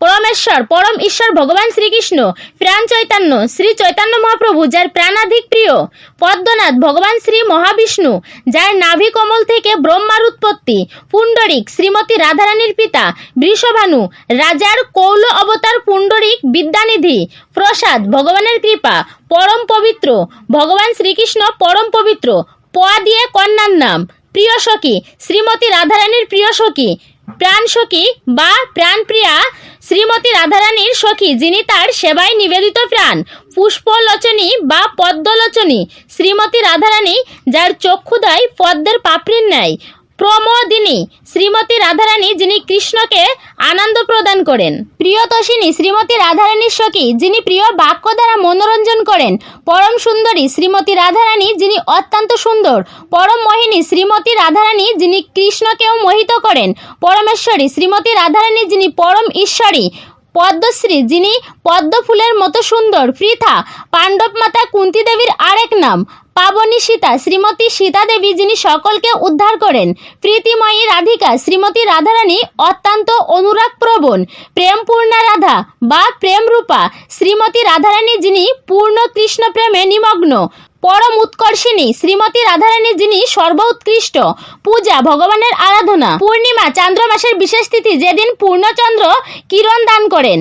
পরমেশ্বর পরম ঈশ্বর ভগবান শ্রীকৃষ্ণ। প্রাণ চৈতন্য শ্রী চৈতন্য মহাপ্রভু যার প্রাণাধিক প্রিয়। পদ্মনাথ ভগবান শ্রী মহাবিষ্ণু যার নাভি কমল থেকে ব্রহ্মার উৎপত্তি। পুণ্ডরিক শ্রীমতী রাধারানীর পিতা। বৃষভানু রাজার কৌল অবতার পুণ্ডরিক বিদ্যানিধি। প্রসাদ ভগবানের কৃপা। পরম পবিত্র ভগবান শ্রীকৃষ্ণ পরম পবিত্র। দিয়ে কন্যার নাম। প্রিয় সখী শ্রীমতী রাধারানীর প্রিয় সখী। প্রাণ সখী বা প্রাণপ্রিয়া শ্রীমতী রাধারানীর সখী যিনি তার সেবায় নিবেদিত প্রাণ। পুষ্পলোচনী বা পদ্মলোচনী শ্রীমতী রাধারানী যার চক্ষুদয় পদ্মের পাপড়ির ন্যায়। প্রমোদিনী শ্রীমতী রাধারানী যিনি কৃষ্ণকে আনন্দ প্রদান করেন। প্রিয়তোষিনী শ্রীমতী রাধারানীর সখী যিনি প্রিয় বাক্য দ্বারা মনোরঞ্জন করেন। পরম সুন্দরী শ্রীমতী রাধারানী যিনি অত্যন্ত সুন্দর। পরম মোহিনী শ্রীমতী রাধারানী যিনি কৃষ্ণকেও মোহিত করেন। পরমেশ্বরী শ্রীমতী রাধারানী যিনি পরম ঈশ্বরী। পদ্মশ্রী যিনি পদ্ম ফুলের মতো সুন্দর। পৃথা পাণ্ডব মাতা কুন্তী দেবীর আরেক নাম। পাবনী সীতা শ্রীমতী সীতা দেবী যিনি সকলকে উদ্ধার করেন। প্রীতিময়ী রাধিকা শ্রীমতী রাধারানী অত্যন্ত অনুরাগ প্রবণ। প্রেমপূর্ণা রাধা বা প্রেমরূপা শ্রীমতী রাধারানী যিনি পূর্ণ কৃষ্ণ প্রেমে নিমগ্ন। পরম উৎকর্ষিণী শ্রীমতী রাধারানী যিনি সর্বোৎকৃষ্ট। পূজা ভগবানের আরাধনা। পূর্ণিমা চান্দ্র মাসের বিশেষ তিথি যেদিন পূর্ণচন্দ্র কিরণ দান করেন।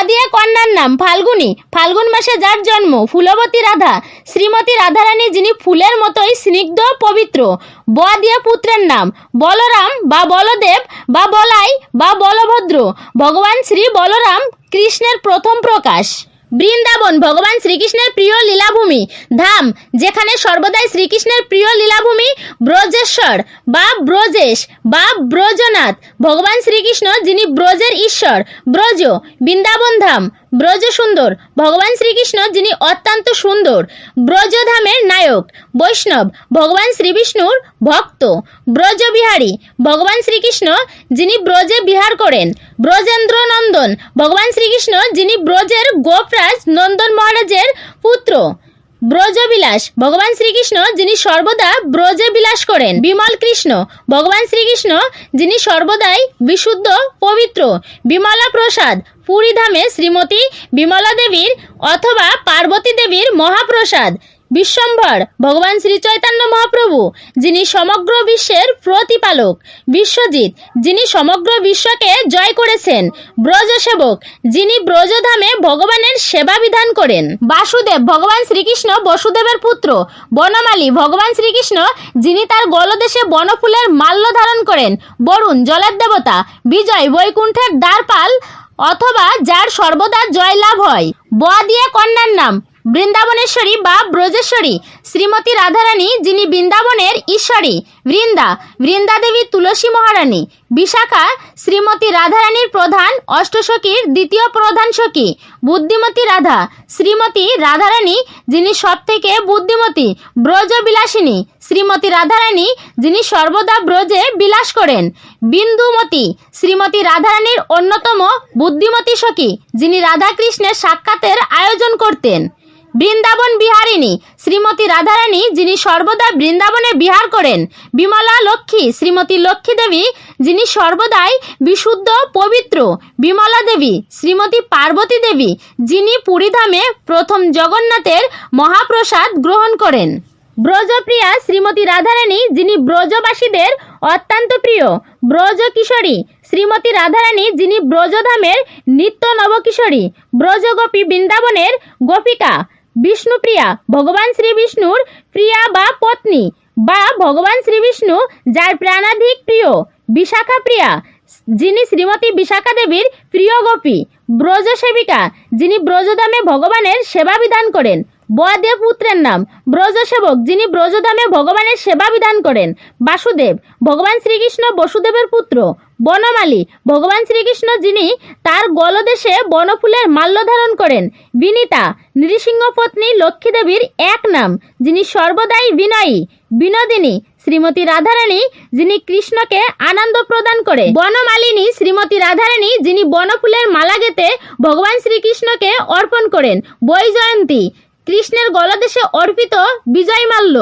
দিয়ে কন্যার নাম ফাল্গুনী ফাল্গুন মাসে যার জন্ম। ফুলবতী রাধা শ্রীমতী রাধারানী যিনি ফুলের মতোই স্নিগ্ধ পবিত্র। দিয়ে পুত্রের নাম বলরাম বা বলদেব বা বলাই বা বলভদ্র ভগবান শ্রী বলরাম কৃষ্ণের প্রথম প্রকাশ। বৃন্দাবন ভগবান শ্রীকৃষ্ণের প্রিয় লীলাভূমি। ধাম যেখানে সর্বদাই শ্রীকৃষ্ণের প্রিয় লীলাভূমি। ব্রজেশ্বর বা ব্রজেশ বা ব্রজনাথ ভগবান শ্রীকৃষ্ণ যিনি ব্রজের ঈশ্বর। ব্রজ বৃন্দাবন ধাম। ব্রজ সুন্দর ভগবান শ্রীকৃষ্ণ যিনি অত্যন্ত সুন্দর। ব্রজধামের নায়ক। বৈষ্ণব ভগবান শ্রীবিষ্ণুর ভক্ত। ব্রজবিহারী ভগবান শ্রীকৃষ্ণ যিনি ব্রজে বিহার করেন। ব্রজেন্দ্র নন্দন ভগবান শ্রীকৃষ্ণ যিনি ব্রজের গোপরাজ নন্দন মহারাজের পুত্র। ব্রজবিলাস ভগবান শ্রীকৃষ্ণ যিনি সর্বদা ব্রজে বিলাস করেন। বিমল কৃষ্ণ ভগবান শ্রীকৃষ্ণ যিনি সর্বদাই বিশুদ্ধ পবিত্র। বিমলা প্রসাদ পুরীধামে শ্রীমতী বিমলা দেবীর অথবা পার্বতী দেবীর মহাপ্রসাদ। বিশ্বম্ভর ভগবান শ্রী চৈতন্য মহাপ্রভু, যিনি সমগ্র বিশ্বের প্রতিপালক। বিশ্বজিৎ, যিনি সমগ্র বিশ্বকে জয় করেছেন। ব্রজসেবক, যিনি ব্রজধামে ভগবানের সেবা বিধান করেন। বাসুদেব, ভগবান শ্রীকৃষ্ণ বসুদেবের পুত্র। বনমালী, ভগবান শ্রীকৃষ্ণ, যিনি তার গলদেশে বনফুলের মাল্য ধারণ করেন। বরুণ, জলের দেবতা। বিজয়, বৈকুণ্ঠের দ্বারপাল অথবা যার সর্বদা জয় লাভ হয়। ব দিয়ে কন্যার নাম বৃন্দাবনেশ্বরী বা ব্রজেশ্বরী। শ্রীমতী রাধারানী, যিনি বৃন্দাবনের ঈশ্বরী। বৃন্দা, বৃন্দাদেবী তুলসী মহারানী। বিশাখা, শ্রীমতী রাধারানীর প্রধান অষ্টসখীর দ্বিতীয় প্রধান সখী। বুদ্ধিমতী রাধা, শ্রীমতী রাধারানী, যিনি সবথেকে বুদ্ধিমতী। ব্রজবিলাসিনী, শ্রীমতী রাধারানী, যিনি সর্বদা ব্রজে বিলাস করেন। বিন্দুমতী, শ্রীমতী রাধারানীর অন্যতম বুদ্ধিমতী সখী, যিনি রাধাকৃষ্ণের সাক্ষাতের আয়োজন করতেন। বৃন্দাবন বিহারিণী, শ্রীমতী রাধারানী, যিনি সর্বদা বৃন্দাবনে বিহার করেন। বিমলা লক্ষ্মী, শ্রীমতী লক্ষ্মী দেবী, যিনি সর্বদাই বিশুদ্ধ পবিত্র। বিমলা দেবী, শ্রীমতী পার্বতী দেবী, যিনি পুরীধামে প্রথম জগন্নাথের মহাপ্রসাদ গ্রহণ করেন। ব্রজপ্রিয়া, শ্রীমতী রাধারানী, যিনি ব্রজবাসীদের অত্যন্ত প্রিয়। ব্রজ কিশোরী, শ্রীমতী রাধারানী, যিনি ব্রজধামের নিত্য নবকিশোরী। ব্রজগোপী, বৃন্দাবনের গোপিকা। বিষ্ণুপ্রিয়া, ভগবান শ্রী বিষ্ণুর প্রিয়া বা পত্নী বা ভগবান শ্রী বিষ্ণু যার প্রাণাধিক প্রিয়। বিশাখা প্রিয়া, যিনি শ্রীমতী বিশাখা দেবীর প্রিয় গোপী। ব্রজ সেবিকা, যিনি ব্রজধামে ভগবানের সেবা বিধান করেন। বদেব পুত্রের নাম ব্রজসেবক, যিনি ব্রজধামে ভগবানের সেবা বিধান করেন। বাসুদেব, ভগবান শ্রীকৃষ্ণ বসুদেবের পুত্র। বনমালী, ভগবান শ্রীকৃষ্ণ, যিনি তার গলদেশে বনফুলের মাল্য ধারণ করেন। বিনীতা, নৃসিংহ পত্নী লক্ষ্মী দেবীর এক নাম, যিনি সর্বদাই বিনয়ী। বিনোদিনী, শ্রীমতী রাধারানী, যিনি কৃষ্ণকে আনন্দ প্রদান করে। বনমালিনী, শ্রীমতী রাধারানী, যিনি বনফুলের মালা গেঁথে ভগবান শ্রীকৃষ্ণকে অর্পণ করেন। বৈজয়ন্তী, কৃষ্ণের গলদেশে অর্পিত বিজয় মাল্য।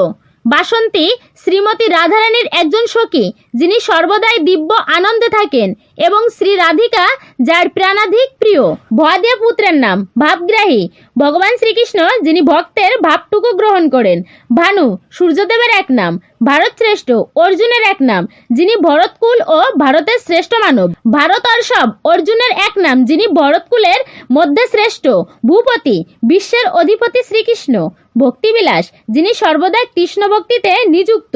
বাসন্তী, শ্রীমতী রাধারানীর একজন সখী, যিনি সর্বদাই দিব্য আনন্দে থাকেন এবং শ্রী রাধিকা, যার প্রাণাধিক প্রিয়। ভদেব পুত্রের নাম ভাবগ্রাহী, ভগবান শ্রীকৃষ্ণ, যিনি ভক্তের ভাবটুকু গ্রহণ করেন। ভানু, সূর্যদেবের এক নাম। ভারত শ্রেষ্ঠ, অর্জুনের এক নাম, যিনি ভরতকুল ও ভারতের শ্রেষ্ঠ মানব। ভারতর্ষভ, অর্জুনের এক নাম, যিনি ভরতকুলের মধ্যে শ্রেষ্ঠ। ভূপতি, বিশ্বের অধিপতি শ্রীকৃষ্ণ। ভক্তিবিলাস, যিনি সর্বদা কৃষ্ণ ভক্তিতে নিযুক্ত।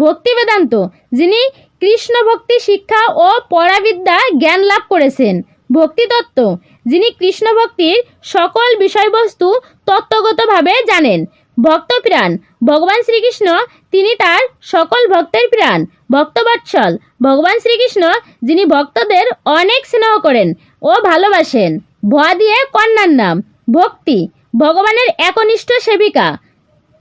ভক্তি বেদান্ত, যিনি কৃষ্ণ ভক্তি শিক্ষা ও পরাবিদ্যা জ্ঞান লাভ করেছেন। ভক্তিতত্ত্ব, যিনি কৃষ্ণ ভক্তির সকল বিষয়বস্তু তত্ত্বগতভাবে জানেন। ভক্তপ্রাণ, ভগবান শ্রীকৃষ্ণ, তিনি তার সকল ভক্তের প্রাণ। ভক্তবৎসল, ভগবান শ্রীকৃষ্ণ, যিনি ভক্তদের অনেক স্নেহ করেন ও ভালোবাসেন। ভুয়া দিয়ে কন্যার নাম ভক্তি, ভগবানের একনিষ্ঠ সেবিকা।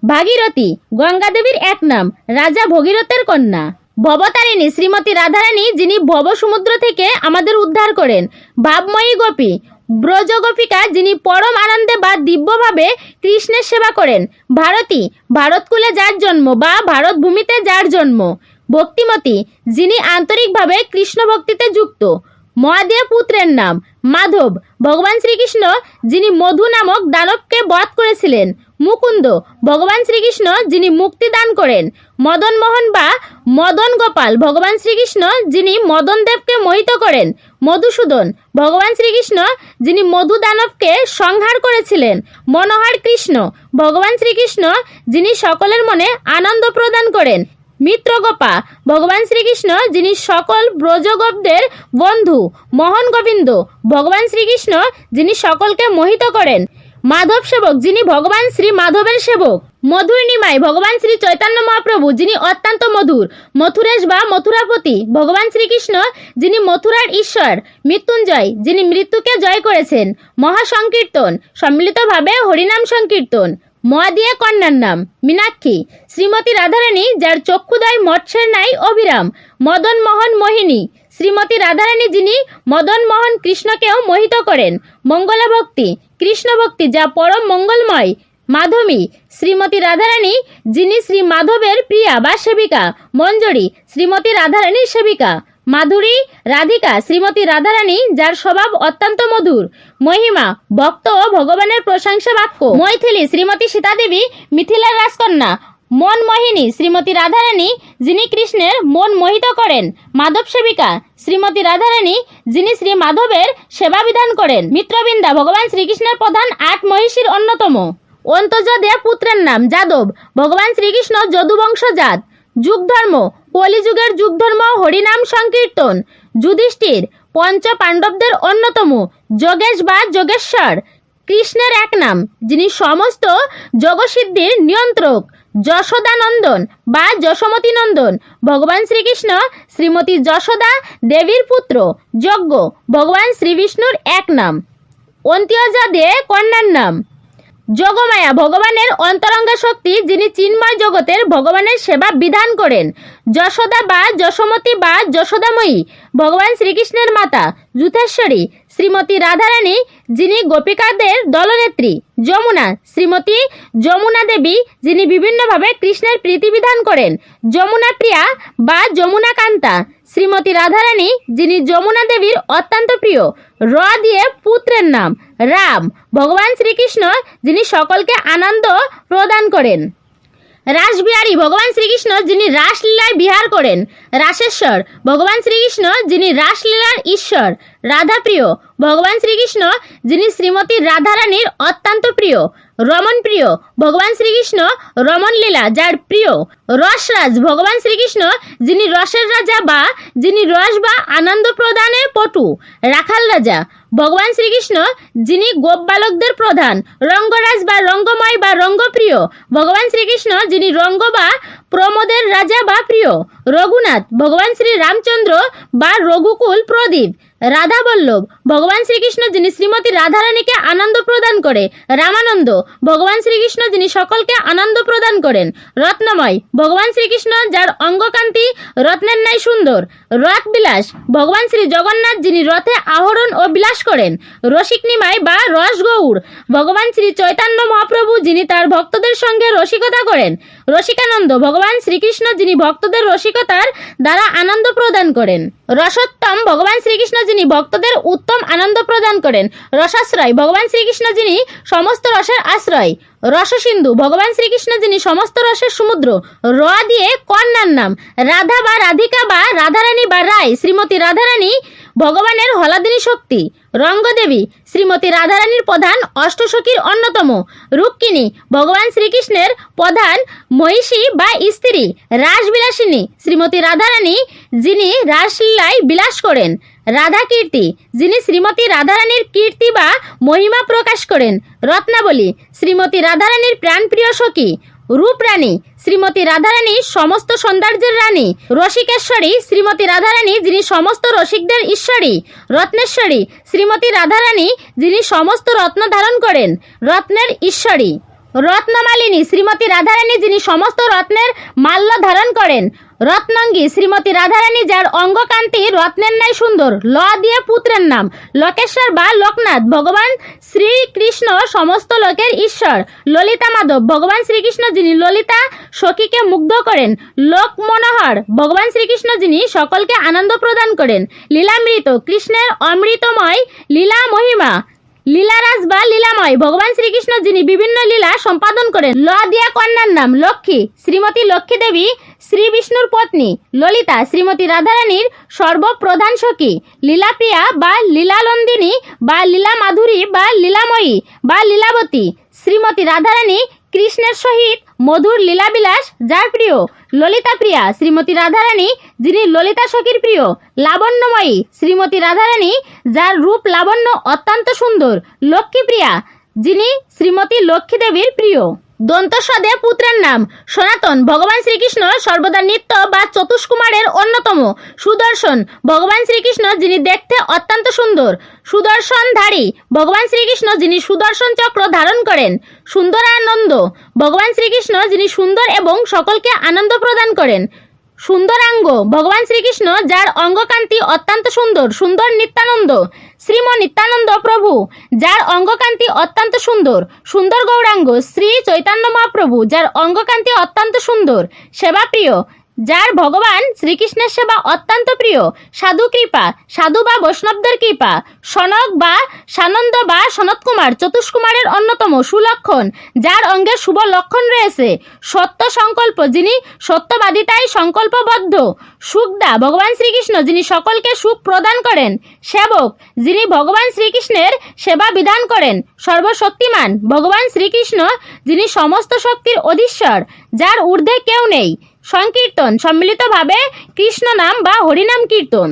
ভাগীরথী, গঙ্গাদেবীর এক নাম, রাজা ভগীরথের কন্যা। ভবতারিণী, শ্রীমতী রাধারানী, যিনি ভব সমুদ্র থেকে আমাদের উদ্ধার করেন। ভাবময়ী গোপী, ব্রজগোপিকা, যিনি পরম আনন্দে বা দিব্যভাবে কৃষ্ণের সেবা করেন। ভারতী, ভারতকুলে যার জন্ম বা ভারত ভূমিতে যার জন্ম। ভক্তিমতী, যিনি আন্তরিকভাবে কৃষ্ণ ভক্তিতে যুক্ত। মহাদেব পুত্রের নাম মাধব, ভগবান শ্রীকৃষ্ণ, যিনি মধু নামক দানবকে বধ করেছিলেন। মুকুন্দ, ভগবান শ্রীকৃষ্ণ, যিনি মুক্তি দান করেন। মদন মোহন বা মদন গোপাল, ভগবান শ্রীকৃষ্ণ, যিনি মদন দেবকে মোহিত করেন। মধুসূদন, ভগবান শ্রীকৃষ্ণ, যিনি মধু দানবকে সংহার করেছিলেন। মনোহর কৃষ্ণ, ভগবান শ্রীকৃষ্ণ, যিনি সকলের মনে আনন্দ প্রদান করেন। মিত্রগোপা, ভগবান শ্রীকৃষ্ণ, যিনি সকল ব্রজগোপদের বন্ধু। মোহন গোবিন্দ, ভগবান শ্রীকৃষ্ণ, যিনি সকলকে মোহিত করেন। মাধব সেবক, যিনি ভগবান শ্রী মাধবের সেবক। মধুর নিমাই, ভগবান শ্রী চৈতন্য মহাপ্রভু, যিনি অত্যন্ত মধুর। মথুরেশ বা মথুরাপতি, ভগবান শ্রীকৃষ্ণ, যিনি মথুরার ঈশ্বর। মৃত্যুঞ্জয়, যিনি মৃত্যুকে জয় করেছেন। মহাসংকীর্তন, সম্মিলিতভাবে হরিনাম সংকীর্তন। মা দিয়ে কন্যার নাম মীনাক্ষী, শ্রীমতী রাধারানী, যার চক্ষুদয় মৎস্যের ন্যায় অবিরাম। মদন মোহন মোহিনী, শ্রীমতী রাধারানী, যিনি মদন মোহন কৃষ্ণকেও মোহিত করেন। মঙ্গলা ভক্তি, কৃষ্ণ ভক্তি, যা পরম মঙ্গলময়। মাধবী, শ্রীমতী রাধারানী, যিনি শ্রী মাধবের প্রিয়া বা সেবিকা। মঞ্জরী, শ্রীমতী রাধারানীর সেবিকা। মাধুরী রাধিকা শ্রীমতী রাধারানী, যার স্বভাব অত্যন্ত মধুর। মহিমা ভক্ত ও ভগবানের প্রশংসা বাক্য। মৈথিলী শ্রীমতী সীতাদেবী, মিথিলার রাজকন্যা। মন মোহিনী শ্রীমতী রাধারানী, যিনি কৃষ্ণের মন মোহিত করেন। মাধব সেবিকা শ্রীমতী রাধারানী, যিনি শ্রী মাধবের সেবা বিধান করেন। মিত্রবৃন্দা ভগবান শ্রীকৃষ্ণের প্রধান 8 মহিষীর অন্যতম। অন্তর্যদে পুত্রের নাম যাদব। ভগবান শ্রীকৃষ্ণ যদুবংশজাত। যুগ ধর্ম কলিযুগের যুগ ধর্ম হরিনাম সংকীর্তন। যুধিষ্ঠির পঞ্চ পাণ্ডবদের অন্যতম। যোগেশ বা যোগেশ্বর কৃষ্ণের এক নাম, যিনি সমস্ত যোগসিদ্ধির নিয়ন্ত্রক। যশোদানন্দন বা যশোমতী নন্দন ভগবান শ্রীকৃষ্ণ শ্রীমতী যশোদা দেবীর পুত্র। যজ্ঞ ভগবান শ্রীবিষ্ণুর এক নাম। অন্ত্যজদে কন্যার নাম। যোগমায়া ভগবানের অন্তরঙ্গা শক্তি, যিনি চিন্ময় জগতের ভগবানের সেবা বিধান করেন। যশোদা বা যশোমতী বা যশোদাময়ী ভগবান শ্রীকৃষ্ণের মাতা। যুথেশ্বরী শ্রীমতী রাধারানী, যিনি গোপিকাদের দলনেত্রী। যমুনা শ্রীমতী যমুনা দেবী, যিনি বিভিন্নভাবে কৃষ্ণের প্রীতি বিধান করেন। যমুনা প্রিয়া বা যমুনা কান্তা শ্রীমতী রাধারানী, যিনি যমুনা দেবীর অত্যন্ত প্রিয়। র দিয়ে পুত্রের নাম রাম ভগবান শ্রীকৃষ্ণ, যিনি সকলকে আনন্দ প্রদান করেন। রাসবিহারী ভগবান শ্রীকৃষ্ণ, যিনি রাসলীলায় বিহার করেন। রাসেশ্বর ভগবান শ্রীকৃষ্ণ, যিনি রাসলীলার ঈশ্বর। রাধাপ্রিয় ভগবান শ্রীকৃষ্ণ, যিনি শ্রীমতী রাধারানীর অত্যন্ত প্রিয়। রমণ প্রিয় ভগবান শ্রীকৃষ্ণ, রমণ লীলা যার প্রিয়। রসরাজ ভগবান শ্রীকৃষ্ণ, যিনি রসের রাজা বা যিনি রস বা আনন্দ প্রদানে পটু। রাখাল রাজা ভগবান শ্রীকৃষ্ণ, যিনি গোপ বালকদের প্রধান। রঙ্গরাজ বা রঙ্গময় বা রঙ্গপ্রিয় ভগবান শ্রীকৃষ্ণ, যিনি রঙ্গ বা প্রমোদের রাজা বা প্রিয়। রঘুনাথ ভগবান শ্রী রামচন্দ্র বা রঘুকুল প্রদীপ। রাধা বল্লভ ভগবান শ্রীকৃষ্ণ, যিনি শ্রীমতী রাধারানীকে আনন্দ প্রদান করে। রামানন্দ ভগবান শ্রীকৃষ্ণ, যিনি সকলকে আনন্দ প্রদান করেন। রত্নময় ভগবান শ্রীকৃষ্ণ, যার অঙ্গকান্তি রত্নের ন্যায় সুন্দর। রথ বিলাস ভগবান শ্রী জগন্নাথ, যিনি রথে আহরণ ও বিলাস করেন। রসিক নিমাই বা রসগৌর ভগবান শ্রী চৈতন্য মহাপ্রভু, যিনি তার ভক্তদের সঙ্গে রসিকতা করেন। রসিকানন্দ ভগবান শ্রীকৃষ্ণ, যিনি ভক্তদের রসিকতার দ্বারা আনন্দ প্রদান করেন। রসোত্তম ভগবান শ্রীকৃষ্ণ, যিনি ভক্তদের উত্তম আনন্দ প্রদান করেন। রসাশ্রয় ভগবান শ্রীকৃষ্ণ, যিনি সমস্ত রসের আশ্রয়। রসসিন্ধু ভগবান শ্রীকৃষ্ণ, যিনি সমস্ত রসের সমুদ্র। র দিয়ে কন্যার নাম রাধা বা রাধিকা বা রাধারানী বা রায় শ্রীমতী রাধারানী ভগবানের হলাদিনী শক্তি। রঙ্গদেবী শ্রীমতী রাধারানীর প্রধান অষ্টসখীর অন্যতম। রুক্মিণী ভগবান শ্রীকৃষ্ণের প্রধান মহিষী বা স্ত্রী। রাসবিলাসিনী শ্রীমতী রাধারানী, যিনি রাসলীলায় বিলাস করেন। রাধাকীর্তি, যিনি শ্রীমতী রাধারানীর কীর্তি বা মহিমা প্রকাশ করেন। রত্নাবলী শ্রীমতী রাধারানীর প্রাণপ্রিয় সখী। রূপরানী শ্রীমতী রাধারানী সমস্ত সৌন্দর্যের রানী। রসিকেশ্বরী শ্রীমতী রাধারানী, যিনি সমস্ত রসিকদের ঈশ্বরী। রত্নেশ্বরী শ্রীমতী রাধারানী, যিনি সমস্ত রত্ন ধারণ করেন। রত্নের ঈশ্বরী। রত্নমালিনী শ্রীমতী রাধারানী, যিনি সমস্ত রত্নের মাল্য ধারণ করেন। রত্নাঙ্গী শ্রীমতী রাধারানী, যার অঙ্গকান্তি রত্নের ন্যায় সুন্দর। ল দিয়ে পুত্রের নাম লোকেশ্বর বা লোকনাথ ভগবান শ্রীকৃষ্ণ সমস্ত লোকের ঈশ্বর। ললিতা মাধব ভগবান শ্রীকৃষ্ণ, যিনি ললিতা সখীকে মুগ্ধ করেন। লোক মনোহর ভগবান শ্রীকৃষ্ণ, যিনি সকলকে আনন্দ প্রদান করেন। লীলামৃত কৃষ্ণের অমৃতময় লীলা মহিমা। লীলারাজ বা লীলাময় ভগবান শ্রীকৃষ্ণ, যিনি বিভিন্ন লীলা সম্পাদন করেন। ল দিয়া কন্যার নাম লক্ষ্মী শ্রীমতী লক্ষ্মী দেবী শ্রী বিষ্ণুর পত্নী। ললিতা শ্রীমতী রাধারানীর সর্বপ্রধান সখী। লীলাপ্রিয়া বা লীলালন্দিনী বা লীলা মাধুরী বা লীলাময়ী বা লীলাবতী শ্রীমতী রাধারানী কৃষ্ণের সহিত মধুর লীলাবিলাস যার প্রিয়। ললিতা প্রিয়া শ্রীমতী রাধারানী, যিনি ললিতা সখীর প্রিয়। লাবণ্যময়ী শ্রীমতী রাধারানী, যার রূপ লাবণ্য অত্যন্ত সুন্দর। লক্ষ্মীপ্রিয়া, যিনি শ্রীমতী লক্ষ্মী দেবীর প্রিয়। দন্তস্বদে পুত্রের নাম সনাতন ভগবান শ্রীকৃষ্ণ সর্বদা নিত্য বা চতুষ্কুমারের অন্যতম। সুদর্শন ভগবান শ্রীকৃষ্ণ, যিনি দেখতে অত্যন্ত সুন্দর। সুদর্শনধারী ভগবান শ্রীকৃষ্ণ, যিনি সুদর্শন চক্র ধারণ করেন। সুন্দরানন্দ ভগবান শ্রীকৃষ্ণ, যিনি সুন্দর এবং সকলকে আনন্দ প্রদান করেন। সুন্দরাঙ্গ ভগবান শ্রীকৃষ্ণ, যার অঙ্গকান্তি অত্যন্ত সুন্দর। সুন্দর নিত্যানন্দ শ্রীম নিত্যানন্দ প্রভু, যার অঙ্গকান্তি অত্যন্ত সুন্দর। সুন্দর গৌরাঙ্গ শ্রী চৈতন্য মহাপ্রভু, যার অঙ্গকান্তি অত্যন্ত সুন্দর। সেবাপ্রিয় যার ভগবান শ্রীকৃষ্ণের সেবা অত্যন্ত প্রিয়, সাধু কৃপা, সাধু বা বৈষ্ণবদের কৃপা, সনক বা সানন্দ বা সনত কুমার চতুষ্কুমারের অন্যতম সুলক্ষণ, যার অঙ্গে শুভ লক্ষণ রয়েছে, সত্য সংকল্প, যিনি সত্যবাদিতায় সংকল্পবদ্ধ, সুখদা, ভগবান শ্রীকৃষ্ণ যিনি সকলকে সুখ প্রদান করেন, সেবক, যিনি ভগবান শ্রীকৃষ্ণের সেবা বিধান করেন, সর্বশক্তিমান, ভগবান শ্রীকৃষ্ণ যিনি সমস্ত শক্তির অধীশ্বর, যার ঊর্ধ্বে কেউ নেই, সংকীর্তন, সম্মিলিতভাবে কৃষ্ণ নাম বা হরিনাম কীর্তন।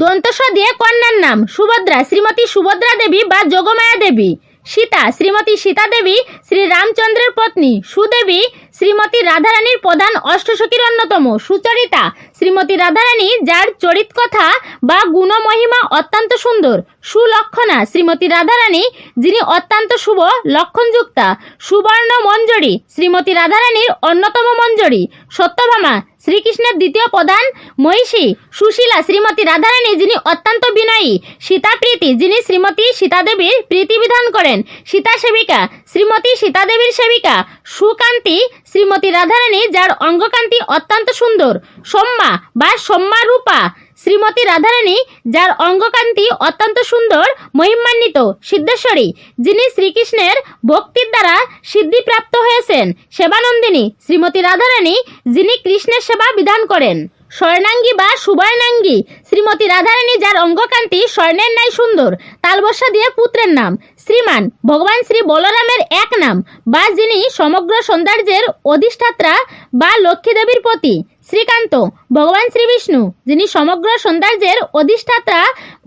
দন্তস দিয়ে কন্যার নাম: সুভদ্রা, শ্রীমতী সুভদ্রা দেবী বা যোগমায়া দেবী; সীতা, শ্রীমতী সীতা দেবী, শ্রী রামচন্দ্রের পত্নী; সুদেবী, শ্রীমতী রাধারানীর প্রধান অষ্টসখীর অন্যতম; সুচরিতা, শ্রীমতী রাধারানী যার চরিত কথা বা গুণমহিমা অত্যন্ত সুন্দর; সুলক্ষণা, শ্রীমতী রাধারানী যিনি অত্যন্ত শুভ লক্ষণযুক্তা; সুবর্ণ মঞ্জরী, শ্রীমতী রাধারানীর অন্যতম মঞ্জরী; সত্যভামা, শ্রীকৃষ্ণের দ্বিতীয় প্রধান মহিষী; সুশীলা, শ্রীমতী রাধারানী যিনি অত্যন্ত বিনয়ী; সীতাপ্রীতি, যিনি শ্রীমতী সীতাদেবীর প্রীতি বিধান করেন; সীতা সেবিকা, শ্রীমতী সীতাদেবীর সেবিকা; সুকান্তি, শ্রীমতী রাধারানী যার অঙ্গকান্তি অত্যন্ত সুন্দর; সৌম্যা বা সৌম্যারূপা, শ্রীমতী রাধারানী যার অঙ্গকান্তি অত্যন্ত সুন্দর মহিমান্বিত; সিদ্ধেশ্বরী, যিনি শ্রীকৃষ্ণের ভক্তির দ্বারা সিদ্ধিপ্রাপ্ত হয়েছেন; সেবানন্দিনী, শ্রীমতী রাধারানী যিনি কৃষ্ণের সেবা বিধান করেন; স্বর্ণাঙ্গী বা সুবর্ণাঙ্গী, শ্রীমতী রাধারানী যার অঙ্গকান্তি স্বর্ণের ন্যায় সুন্দর। তালবস্যা দিয়ে পুত্রের নাম: শ্রীমান, ভগবান শ্রী বলরামের এক নাম, বা যিনি সমগ্র সৌন্দর্যের অধিষ্ঠাত্রা বা লক্ষ্মী দেবীর পতি; শ্রীকান্ত, ভগবান শ্রী বিষ্ণু যিনি সমগ্র সৌন্দর্যের অধিষ্ঠাত্রা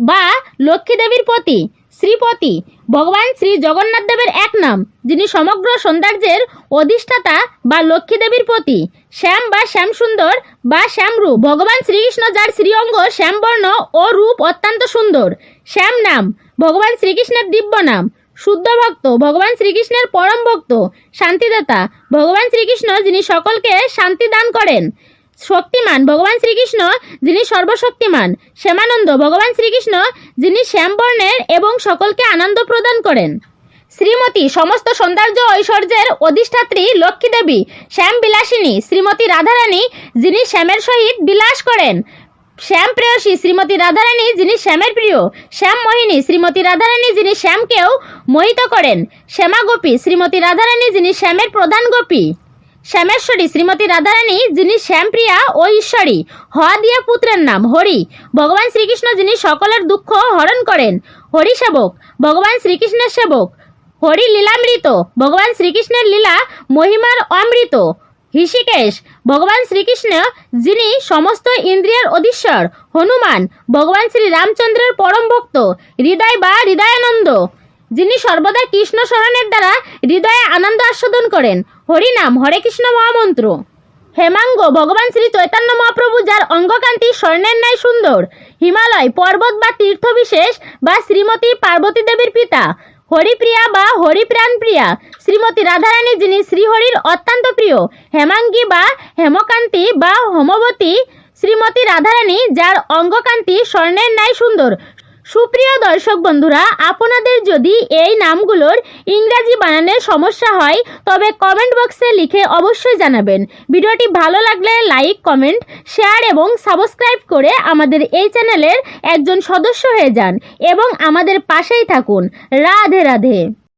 বা লক্ষ্মী দেবীর পতি; শ্রীপতি, ভগবান শ্রী জগন্নাথ দেবের এক নাম, যিনি সমগ্র সৌন্দর্যের অধিষ্ঠাতা বা লক্ষ্মী দেবীর পতি; শ্যাম বা শ্যামসুন্দর বা শ্যামরূপ, ভগবান শ্রীকৃষ্ণ যার শ্রীঅঙ্গ শ্যামবর্ণ ও রূপ অত্যন্ত সুন্দর; শ্যাম নাম, ভগবান শ্রীকৃষ্ণের দিব্য নাম; শুদ্ধ ভক্ত, ভগবান শ্রীকৃষ্ণের পরম ভক্ত; শান্তিদাতা, ভগবান শ্রীকৃষ্ণ যিনি সকলকে শান্তি দান করেন; শক্তিমান, ভগবান শ্রীকৃষ্ণ যিনি সর্বশক্তিমান; শ্যামানন্দ, ভগবান শ্রীকৃষ্ণ যিনি শ্যামবর্ণের এবং সকলকে আনন্দ প্রদান করেন; শ্রীমতী, সমস্ত সৌন্দর্য ঐশ্বর্যের অধিষ্ঠাত্রী লক্ষ্মী দেবী; শ্যাম বিলাসিনী, শ্রীমতী রাধারানী যিনি শ্যামের সহিত বিলাস করেন; শ্যাম প্রেয়সী, শ্রীমতী রাধারানী যিনি শ্যামের প্রিয়; শ্যাম মোহিনী, শ্রীমতী রাধারানী যিনি শ্যামকেও মোহিত করেন; শ্যামা গোপী, শ্রীমতী রাধারানী যিনি শ্যামের প্রধান গোপী; শ্যামেশ্বরী, শ্রীমতী রাধারানী যিনি শ্যামপ্রিয়া ও ঈশ্বরী। হ দিয়ে পুত্রের নাম: হরি, ভগবান শ্রীকৃষ্ণ যিনি সকলের দুঃখ হরণ করেন; হরি সেবক, ভগবান শ্রীকৃষ্ণের সেবক; হরি লীলামৃত, ভগবান শ্রীকৃষ্ণের লীলা মহিমার অমৃত; হৃষিকেশ, ভগবান শ্রীকৃষ্ণ যিনি সমস্ত ইন্দ্রিয়ের অধীশ্বর; হনুমান, ভগবান শ্রী রামচন্দ্রের পরম ভক্ত; হৃদয় বা হৃদয়ানন্দ, যিনি সর্বদা কৃষ্ণ স্মরণের দ্বারা হৃদয়ে আনন্দ আস্বাদন করেন; হরিনাম, হরে কৃষ্ণ মহামন্ত্র; হেমাঙ্গ, ভগবান শ্রী চৈতন্য মহাপ্রভু যার অঙ্গকান্তি স্বর্ণের ন্যায় সুন্দর; হিমালয়, পর্বত বা তীর্থ বিশেষ বা শ্রীমতী পার্বতী দেবীর পিতা; হরিপ্রিয়া বা হরিপ্রাণ প্রিয়া, শ্রীমতী রাধারানী যিনি শ্রীহরির অত্যন্ত প্রিয়; হেমাঙ্গী বা হেমকান্তি বা হোমবতী, শ্রীমতী রাধারানী যার অঙ্গকান্তি স্বর্ণের ন্যায় সুন্দর। সুপ্রিয় দর্শক বন্ধুরা, আপনাদের যদি এই নামগুলোর ইংরাজি বানানের সমস্যা হয় তবে কমেন্ট বক্সে লিখে অবশ্যই জানাবেন। ভিডিওটি ভালো লাগলে লাইক, কমেন্ট, শেয়ার এবং সাবস্ক্রাইব করে আমাদের এই চ্যানেলের একজন সদস্য হয়ে যান এবং আমাদের পাশেই থাকুন। রাধে রাধে।